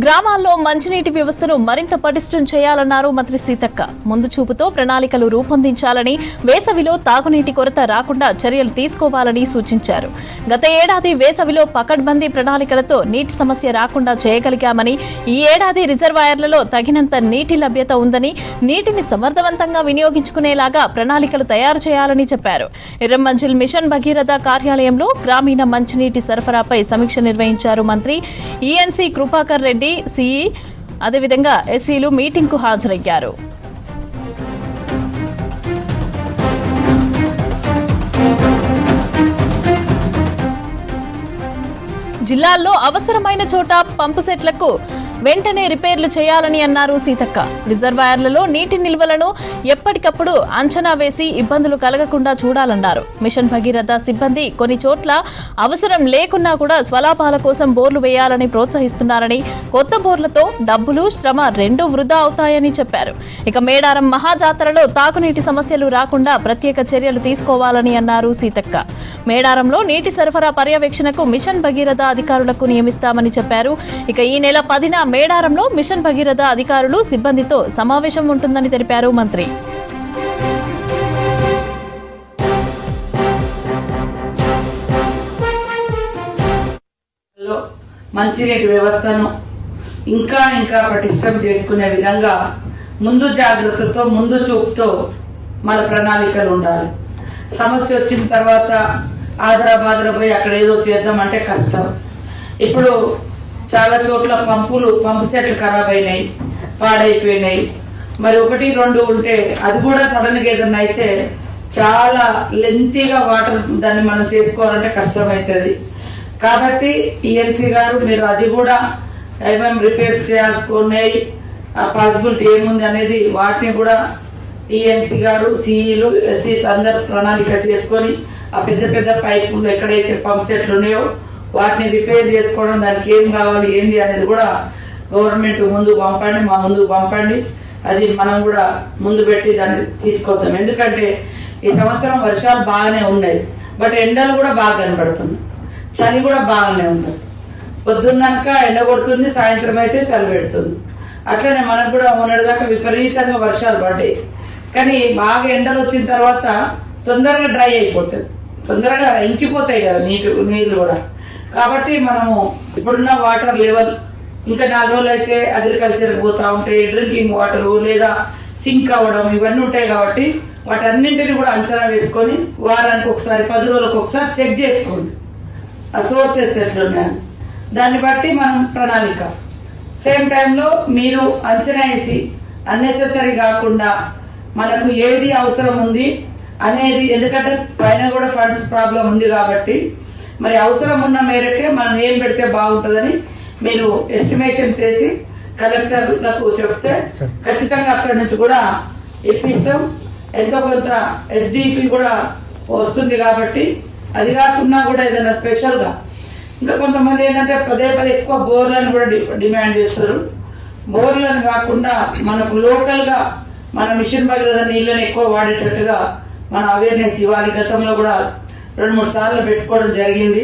గ్రామాల్లో మంచినీటి వ్యవస్థను మరింత పటిష్టం చేయాలన్నారు మంత్రి సీతక్క. ముందు చూపుతో ప్రణాళికలు రూపొందించాలని, వేసవిలో తాగునీటి కొరత రాకుండా చర్యలు తీసుకోవాలని సూచించారు. గత ఏడాది వేసవిలో పకడ్బందీ ప్రణాళికలతో నీటి సమస్య రాకుండా చేయగలిగామని, ఈ ఏడాది రిజర్వాయర్లలో తగినంత నీటి లభ్యత ఉందని, నీటిని సమర్థవంతంగా వినియోగించుకునేలాగా ప్రణాళికలు తయారు చేయాలని చెప్పారు. ఎర్రమంజిల్ మిషన్ భగీరథ కార్యాలయంలో గ్రామీణ మంచినీటి సరఫరాపై సమీక్ష నిర్వహించారు మంత్రి. ఈఎన్సీ కృపాకర్ రెడ్డి, సిఈ, అదేవిధంగా ఎస్సీలు మీటింగ్ కు హాజరయ్యారు. జిల్లాల్లో అవసరమైన చోట పంపు సెట్లకు వెంటనే రిపేర్లు చేయాలని అన్నారు సీతక్క. రిజర్వాయర్లలో నీటి నిల్వలను ఎప్పటికప్పుడు అంచనా వేసి ఇబ్బందులు కలగకుండా చూడాలన్నారు. మిషన్ భగీరథ సిబ్బంది కొన్ని చోట్ల అవసరం లేకున్నా కూడా స్వలాభాల కోసం బోర్లు వేయాలని ప్రోత్సహిస్తున్నారని, కొత్త బోర్లతో డబ్బులు, శ్రమ రెండూ వృధా అవుతాయని చెప్పారు. ఇక మేడారం మహాజాతరలో తాగునీటి సమస్యలు రాకుండా ప్రత్యేక చర్యలు తీసుకోవాలని అన్నారు సీతక్క. మేడారంలో నీటి సరఫరా పర్యవేక్షణకు మిషన్ భగీరథ అధికారులకు నియమిస్తామని చెప్పారు. ఇక ఈ నెల 10న మేడారంలో మిషన్ భగీరథ అధికారులు, సిబ్బందితో సమావేశం ఉంటుందని తెలిపారు మంత్రి. మంచినీటి వ్యవస్థను ఇంకా పటిష్టం చేసుకునే విధంగా ముందు జాగ్రత్తతో, ముందు చూపుతో మన ప్రణాళికలు ఉండాలి. సమస్య వచ్చిన తర్వాత ఆదరాబాదర పోయి అక్కడ ఏదో చేద్దామంటే కష్టం. ఇప్పుడు చాలా చోట్ల పంపు సెట్లు ఖరాబ్ అయినాయి, పాడైపోయినాయి. మరి 1, 2 ఉంటే అది కూడా సడన్గా ఏదన్నా అయితే చాలా లెంతీగా వాటర్ దాన్ని మనం చేసుకోవాలంటే కష్టమవుతుంది. కాబట్టి ఈఎన్సీ గారు మీరు అది కూడా ఏమేమి రిపేర్స్ చేయాల్సుకున్నాయి, ఆ పాసిబిలిటీ ఏముంది అనేది వాటిని కూడా ఈఎన్సీ గారు, సిఈలు, ఎస్సీస్ అందరు ప్రణాళిక చేసుకొని ఆ పెద్ద పైపులు ఎక్కడైతే పంప్ సెట్లు ఉన్నాయో వాటిని రిపేర్ చేసుకోవడం, దానికి ఏం కావాలి ఏంది అనేది కూడా గవర్నమెంట్ ముందు పంపండి, మా ముందు పంపండి. అది మనం కూడా ముందు పెట్టి దాన్ని తీసుకొద్దాం. ఎందుకంటే ఈ సంవత్సరం వర్షాలు బాగానే ఉన్నాయి, బట్ ఎండలు కూడా బాగా కనబడుతుంది, చలి కూడా బాగానే ఉంటుంది. పొద్దున్నాక ఎండ కొడుతుంది, సాయంత్రం అయితే చలి పెడుతుంది. అట్లనే మనకు కూడా మొన్నటిదాకా విపరీతంగా వర్షాలు పడ్డాయి. కానీ బాగా ఎండలు వచ్చిన తర్వాత తొందరగా డ్రై అయిపోతుంది, తొందరగా ఇంకిపోతాయి కదా నీళ్లు కూడా. కాబట్టి మనము ఇప్పుడున్న వాటర్ లెవెల్ ఇంకా 4 రోజులు అయితే అగ్రికల్చర్కి పోతూ ఉంటాయి, డ్రింకింగ్ వాటర్ లేదా సింక్ అవ్వడం ఇవన్నీ ఉంటాయి. కాబట్టి వాటన్నింటినీ కూడా అంచనా వేసుకొని వారానికి ఒకసారి, 10 రోజులకు ఒకసారి చెక్ చేసుకోండి ఆ సోర్సెస్ ఎట్లున్నాయని. దాన్ని బట్టి మనం ప్రణాళిక సేమ్ టైంలో మీరు అంచనా వేసి అన్నెసెసరీ కాకుండా మనకు ఏది అవసరం ఉంది అనేది, ఎందుకంటే పైన కూడా ఫండ్స్ ప్రాబ్లం ఉంది కాబట్టి మరి అవసరం ఉన్న మేరకే మనం ఏం పెడితే బాగుంటుందని మీరు ఎస్టిమేషన్స్ వేసి కలెక్టర్లకు చెప్తే ఖచ్చితంగా అక్కడి నుంచి కూడా ఇప్పిస్తాం. ఎంతో కొంత ఎస్డిపి కూడా వస్తుంది కాబట్టి అది కాకుండా కూడా ఏదైనా స్పెషల్గా ఇంకా కొంతమంది ఏంటంటే పదే ఎక్కువ బోర్లను కూడా డిమాండ్ చేస్తారు. బోర్లను కాకుండా మనకు లోకల్గా మన మిషన్ భగీరథ నీళ్ళని ఎక్కువ వాడేటట్టుగా మన అవేర్నెస్ ఇవ్వాలి. గతంలో కూడా 2-3 సార్లు పెట్టుకోవడం జరిగింది.